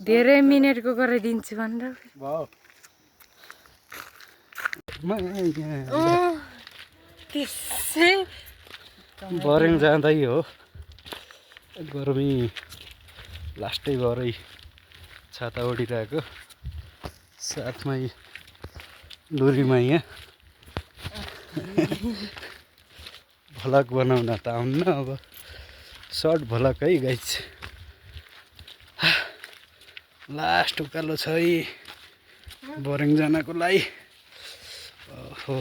धेरै मिनेटको गराइदिन्छु भनेर त्यसै बरेङ जाँदै हो गर्मी लास्टै भरै छाता ओढिरहेको साथमै डोरीमा यहाँ भ्लग बनाउन त आउन्न अब सर्ट भ्लग है गाइस लास्ट उकालो छ है बरेङ जानको लागि ओहो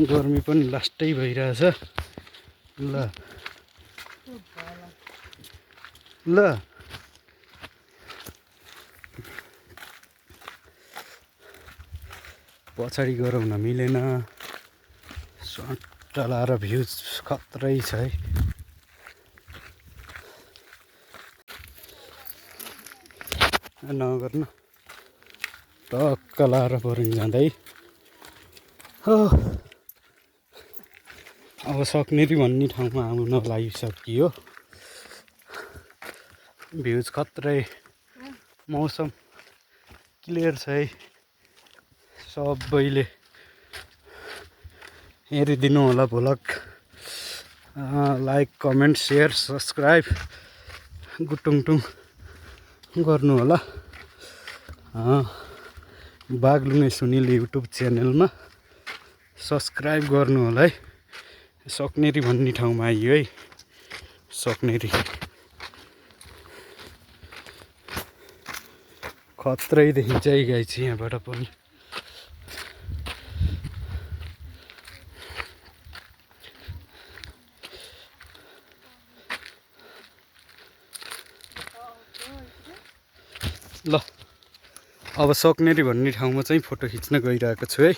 गर्मी पनि लास्टै भइरहेछ ल ल पछाडि गराउन मिलेन सट्टा लाएर भ्यू खत्रै छ है नगर्नु टक्क लाएर बरेङ जाँदै हो अब सक्नेरी भन्ने ठाउँमा आउन लागिसकियो भ्यूज खत्रै मौसम क्लियर छ है सबैले हेरिदिनु होला vlog like comment share subscribe गुटुङटुङ गर्नु होला बागलुङ सुनिल युट्युब च्यानलमा सब्सक्राइब गर्नु होला है सक्नेरी भन्ने ठाउँमा आइयो है सक्नेरी खत्रै देखिन्छ है गाइस यहाँबाट पनि ल अब सक्नेरी भन्ने ठाउँमा चाहिँ फोटो खिच्न गइरहेको छु है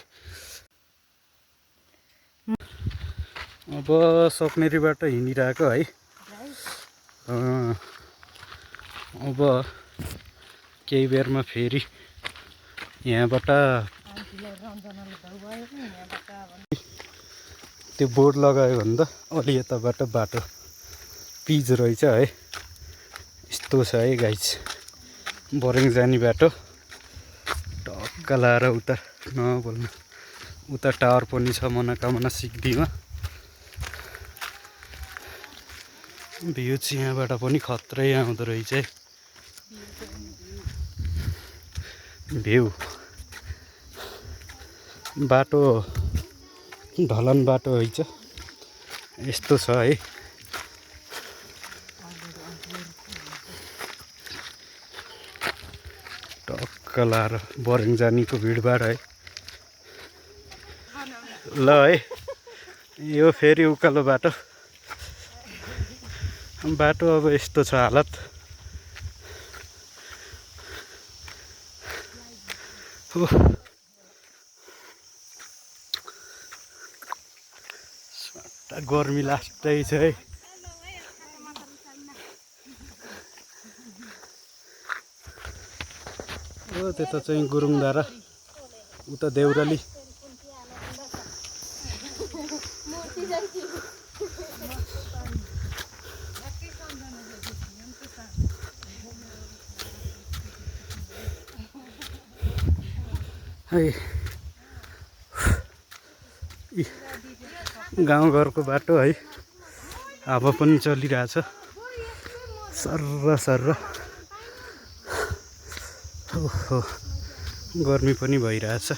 अब सक्नेरीबाट हिँडिरहेको है अब केही बेरमा फेरि यहाँबाट त्यो बोर्ड लगायो भने त अलि यताबाट बाटो पिच रहेछ है यस्तो छ है गाइस बरेङ जाने बाटो टक्क लाएर उता नबोल्नु उता टावर पनि छ मनोकामना सिक्दीमा भ्यू चाहिँ यहाँबाट पनि खत्रै आउँदो रहेछ है भ्यू बाटो ढलन बाटो रहेछ यस्तो छ है टक्क लाएर बरेङ जानेको भिडभाड है ल है यो फेरि उकालो बाटो बाटो अब यस्तो छ हालत गर्मी लास्टै छ है त्यता चाहिँ गुरुङधारा उता देउराली है गाउँघरको बाटो है हावा पनि चलिरहेछ सर्र सर्र ओहो गर्मी पनि भइरहेछ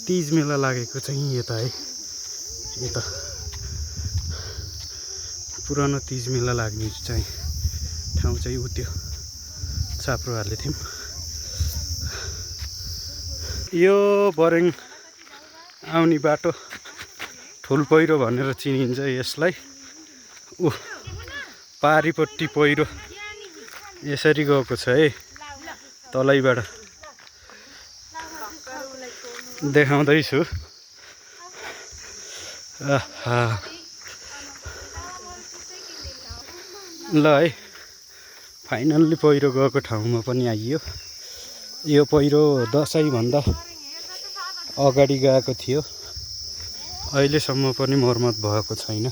तीज मेला लागेको चाहिँ यता है यता पुरानो तीज मेला लाग्ने चाहिँ ठाउँ चाहिँ उ त्यो छाप्रो हालेको थियौँ यो बरेङ आउने बाटो ठुल पहिरो भनेर चिनिन्छ यसलाई पारिपट्टि पहिरो यसरी गएको छ है तलैबाट देखाउँदैछु ल है फाइनल्ली पहिरो गएको ठाउँमा पनि आइयो यो पहिरो दसैँभन्दा अगाडि गएको थियो अहिलेसम्म पनि मर्मत भएको छैन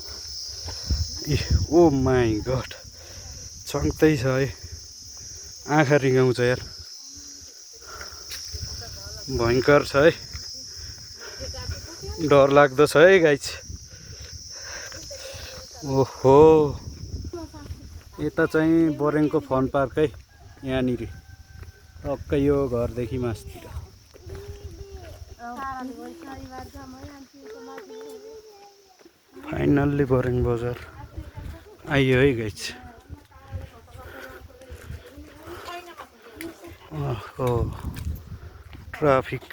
ओ माई गड छङ्कै छ है, आँखा रिगाउँछ यार, भयङ्कर छ है, डर लाग्दो छ है गाइस। ओहो, यता चाहिँ बोरेङको फन पार्कै यहाँनिर टक्कै यो घरदेखि मास्तिर। फाइनल्ली बोरेङ बजार आइयो है गाइस। ओहो, ट्राफिक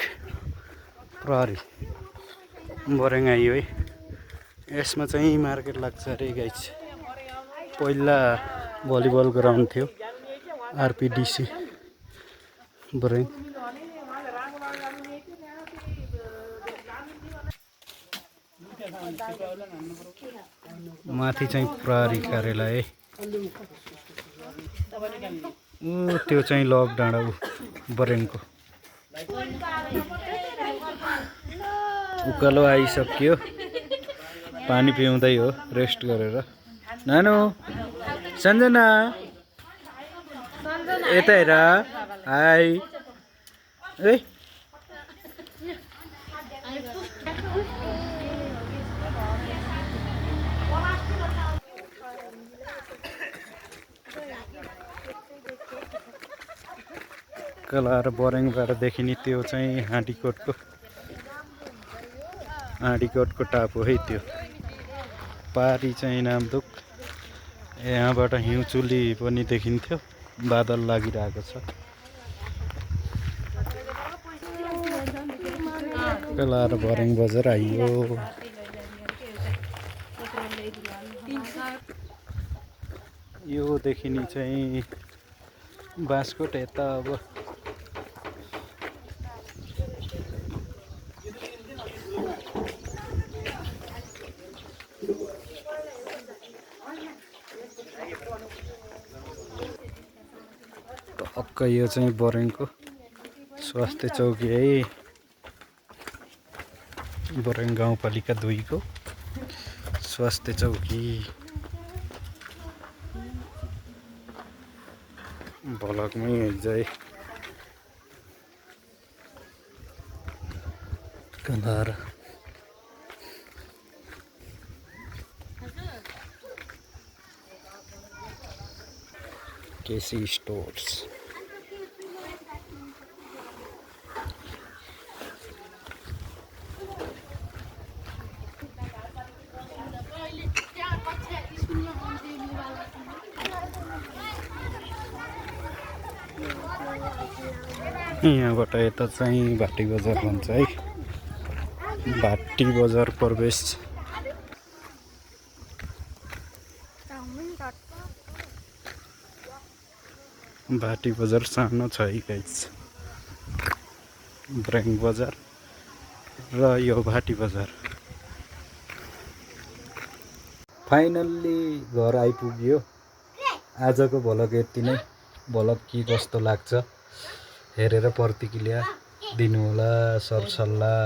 प्रहरी बोरेङ आइयो है। यसमा चाहिँ मार्केट लाग्छ अरे गाइस। पहिला भलिबल ग्राउन्ड थियो आरपिडिसी बोरेङ। माथि चाहिँ प्रहरी कार्यालय है। त्यो चाहिँ लक डाँडा बोरेङको। उकालो आइसक्यो, पानी पिउँदै हो रेस्ट गरेर। नानु सञ्जना यता हेर, हाई ए कलार बोरेङबाट देखिने त्यो चाहिँ हाँडीकोटको टापु है त्यो। पारी चाहिँ नामदुक। यहाँबाट हिउँचुली पनि देखिन्थ्यो, बादल लागिरहेको छ। कलार बोरेङ बजार आइयो। यो देखिने चाहिँ बाँसकोट यता अब टक्क यो चाहिँ बोरेङको स्वास्थ्य चौकी है। बोरेङ गाउँपालिका 2 को स्वास्थ्य चौकी। भलकमै है कलार। केसी स्टोर्स। यहाँबाट यता चाहिँ भाटी बजार भन्छ है। भाटी बजार प्रवेश। भाटी बजार सानो छ है गाइस। बोरेङ बजार र यो भाटी बजार। फाइनल्ली घर आइपुग्यो। आजको भ्लग यति नै। भ्लग के कस्तो लाग्छ हेरेर प्रतिक्रिया दिनुहोला, सरसल्लाह